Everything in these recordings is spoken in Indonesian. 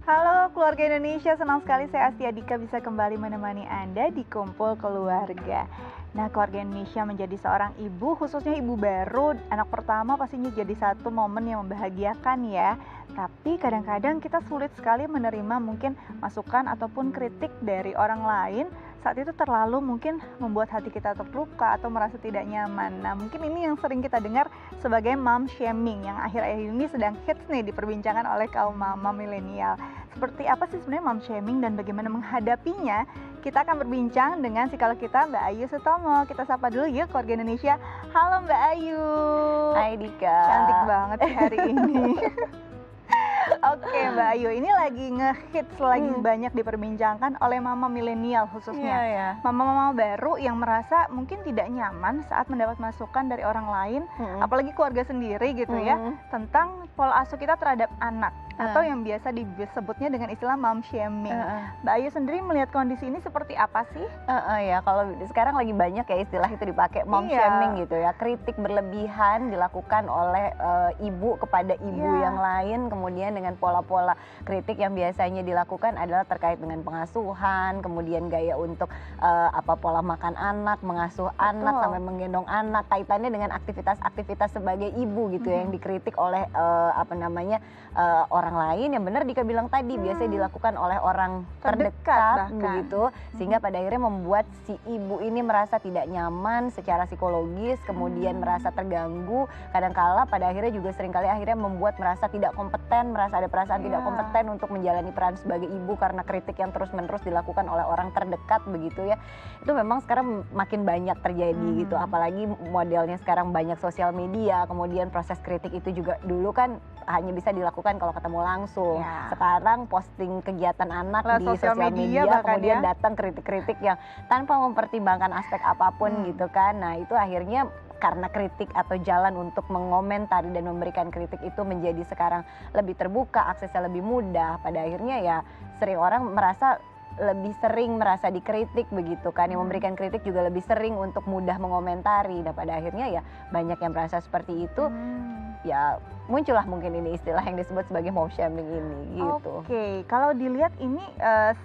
Halo keluarga Indonesia, senang sekali saya Astia Dika bisa kembali menemani Anda di Kumpul Keluarga. Nah, keluarga Indonesia menjadi seorang ibu, khususnya ibu baru, anak pertama pastinya jadi satu momen yang membahagiakan ya. Tapi kadang-kadang kita sulit sekali menerima mungkin masukan ataupun kritik dari orang lain. Saat itu terlalu mungkin membuat hati kita terluka atau merasa tidak nyaman. Nah, mungkin ini yang sering kita dengar sebagai mom shaming yang akhir-akhir ini sedang hits nih diperbincangkan oleh kaum mama milenial. Seperti apa sih sebenarnya mom shaming dan bagaimana menghadapinya? Kita akan berbincang dengan psikolog kita Mbak Ayu Sutomo. Kita sapa dulu yuk keluarga Indonesia. Halo Mbak Ayu. Hai Dika. Cantik banget sih hari ini. Oke Mbak Ayu, ini lagi ngehits, lagi banyak diperbincangkan oleh mama milenial khususnya. Iya. Mama-mama baru yang merasa mungkin tidak nyaman saat mendapat masukan dari orang lain, apalagi keluarga sendiri gitu ya, tentang pola asuh kita terhadap anak. Atau yang biasa disebutnya dengan istilah mom shaming. Mbak Ayu sendiri melihat kondisi ini seperti apa sih? Ya, kalau sekarang lagi banyak ya istilah itu dipakai mom shaming gitu ya. Kritik berlebihan dilakukan oleh ibu kepada ibu yang lain, kemudian dengan pola-pola kritik yang biasanya dilakukan adalah terkait dengan pengasuhan, kemudian gaya untuk pola makan anak, mengasuh anak sampai menggendong anak, kaitannya dengan aktivitas-aktivitas sebagai ibu gitu ya, yang dikritik oleh orang lain yang benar Dika bilang tadi biasanya dilakukan oleh orang terdekat begitu, sehingga pada akhirnya membuat si ibu ini merasa tidak nyaman secara psikologis, kemudian merasa terganggu, kadangkala pada akhirnya juga seringkali akhirnya membuat merasa tidak kompeten, merasa ada perasaan tidak kompeten untuk menjalani peran sebagai ibu karena kritik yang terus-menerus dilakukan oleh orang terdekat begitu ya. Itu memang sekarang makin banyak terjadi gitu, apalagi modelnya sekarang banyak sosial media, kemudian proses kritik itu juga dulu kan hanya bisa dilakukan kalau ketemu langsung. Sekarang posting kegiatan anak di sosial media kemudian datang kritik-kritik yang tanpa mempertimbangkan aspek apapun gitu kan. Nah, itu akhirnya karena kritik atau jalan untuk mengomentari dan memberikan kritik itu menjadi sekarang lebih terbuka, aksesnya lebih mudah. Pada akhirnya ya sering orang merasa lebih sering merasa dikritik begitu kan, yang memberikan kritik juga lebih sering untuk mudah mengomentari. Dan pada akhirnya ya banyak yang merasa seperti itu, ya muncullah mungkin ini istilah yang disebut sebagai mom shaming ini gitu. Oke, kalau dilihat ini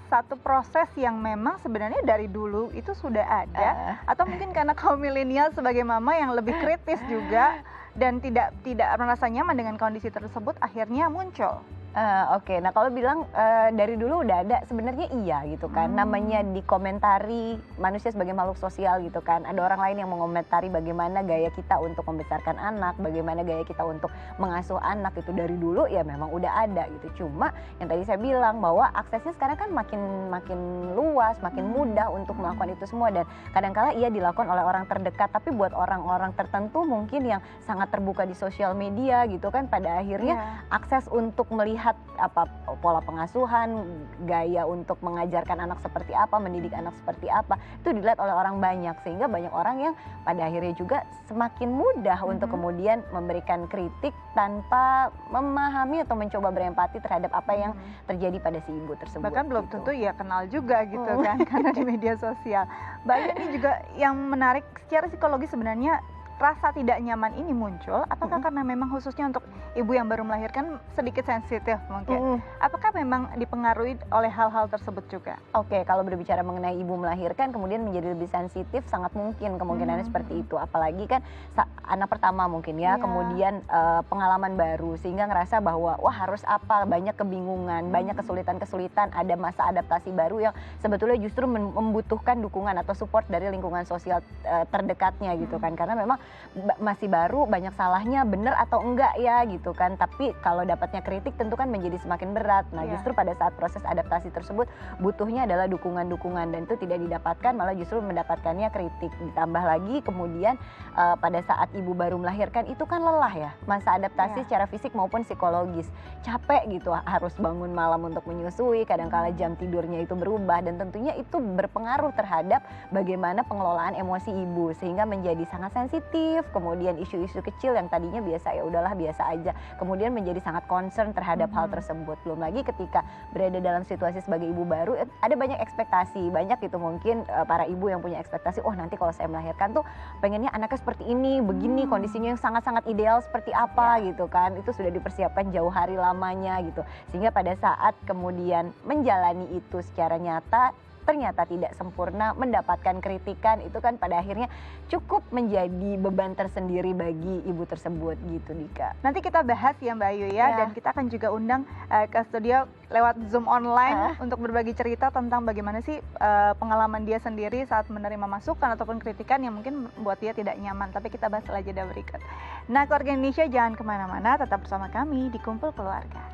satu proses yang memang sebenarnya dari dulu itu sudah ada, atau mungkin karena kaum milenial sebagai mama yang lebih kritis juga dan tidak merasa nyaman dengan kondisi tersebut akhirnya muncul. Oke, nah kalau bilang dari dulu udah ada, sebenarnya iya gitu kan. Namanya dikomentari, manusia sebagai makhluk sosial gitu kan. Ada orang lain yang mengomentari bagaimana gaya kita untuk membesarkan anak, bagaimana gaya kita untuk mengasuh anak, itu dari dulu ya memang udah ada gitu. Cuma yang tadi saya bilang bahwa aksesnya sekarang kan makin luas, makin mudah untuk melakukan itu semua, dan kadangkala iya dilakukan oleh orang terdekat, tapi buat orang-orang tertentu mungkin yang sangat terbuka di sosial media gitu kan, pada akhirnya akses untuk melihat pola pengasuhan, gaya untuk mengajarkan anak seperti apa, mendidik anak seperti apa, itu dilihat oleh orang banyak, sehingga banyak orang yang pada akhirnya juga semakin mudah untuk kemudian memberikan kritik tanpa memahami atau mencoba berempati terhadap apa yang terjadi pada si ibu tersebut. Bahkan belum tentu ya kenal juga gitu kan, karena di media sosial. Mbak Ayu, ini juga yang menarik secara psikologis sebenarnya, rasa tidak nyaman ini muncul apakah karena memang khususnya untuk ibu yang baru melahirkan sedikit sensitif mungkin? Apakah memang dipengaruhi oleh hal-hal tersebut juga? Oke, kalau berbicara mengenai ibu melahirkan kemudian menjadi lebih sensitif, sangat mungkin kemungkinannya seperti itu. Apalagi kan anak pertama mungkin ya, kemudian pengalaman baru, sehingga ngerasa bahwa wah harus apa, banyak kebingungan, banyak kesulitan-kesulitan, ada masa adaptasi baru yang sebetulnya justru membutuhkan dukungan atau support dari lingkungan sosial terdekatnya gitu kan. Karena memang masih baru, banyak salahnya, benar atau enggak ya gitu kan. Tapi kalau dapatnya kritik tentu kan menjadi semakin berat. Nah, justru pada saat proses adaptasi tersebut butuhnya adalah dukungan-dukungan, dan itu tidak didapatkan, malah justru mendapatkannya kritik. Ditambah lagi kemudian pada saat ibu baru melahirkan itu kan lelah ya, masa adaptasi secara fisik maupun psikologis, capek gitu, harus bangun malam untuk menyusui, kadangkala jam tidurnya itu berubah, dan tentunya itu berpengaruh terhadap bagaimana pengelolaan emosi ibu, sehingga menjadi sangat sensitif sensitif, kemudian isu-isu kecil yang tadinya biasa ya udahlah biasa aja, kemudian menjadi sangat concern terhadap hal tersebut. Belum lagi ketika berada dalam situasi sebagai ibu baru, ada banyak ekspektasi, banyak itu mungkin para ibu yang punya ekspektasi, oh nanti kalau saya melahirkan tuh pengennya anaknya seperti ini, begini kondisinya yang sangat-sangat ideal seperti apa gitu kan, itu sudah dipersiapkan jauh hari lamanya gitu, sehingga pada saat kemudian menjalani itu secara nyata ternyata tidak sempurna, mendapatkan kritikan, itu kan pada akhirnya cukup menjadi beban tersendiri bagi ibu tersebut gitu Dika. Nanti kita bahas ya Mbak Ayu ya, dan kita akan juga undang ke studio lewat Zoom online untuk berbagi cerita tentang bagaimana sih pengalaman dia sendiri saat menerima masukan ataupun kritikan yang mungkin membuat dia tidak nyaman. Tapi kita bahas setelah jeda berikut. Nah, keluarga Indonesia jangan kemana-mana, tetap bersama kami di Kumpul Keluarga.